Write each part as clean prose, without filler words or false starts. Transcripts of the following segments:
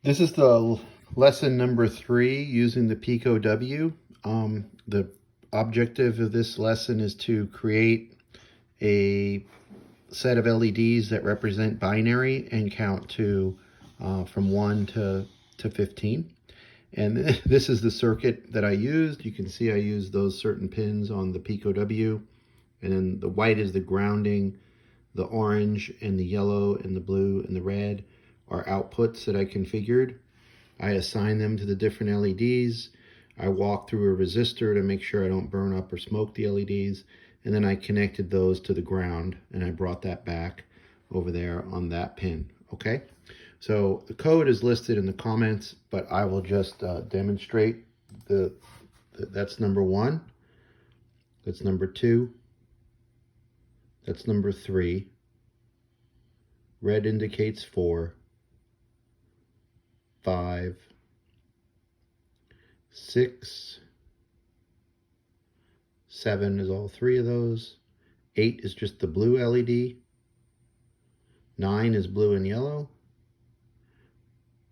This is the lesson number 3 using the Pico W. The objective of this lesson is to create a set of LEDs that represent binary and count to from 1 to 15. And this is the circuit that I used. You can see I used those certain pins on the Pico W. And then the white is the grounding. The orange and the yellow and the blue and the red are outputs that I configured. I assign them to the different LEDs. I walk through a resistor to make sure I don't burn up or smoke the LEDs. And then I connected those to the ground and I brought that back over there on that pin. Okay, so the code is listed in the comments, but I will just demonstrate that's number 1. That's number 2. That's number 3. Red indicates 4. 5. 6. 7 is all 3 of those. 8 is just the blue LED. 9 is blue and yellow.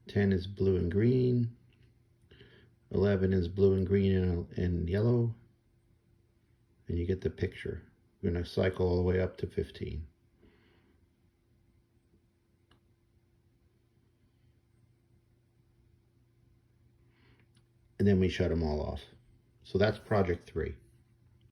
10 is blue and green. 11 is blue and green and yellow. And you get the picture. We're going to cycle all the way up to 15. And then we shut them all off. So that's project 3.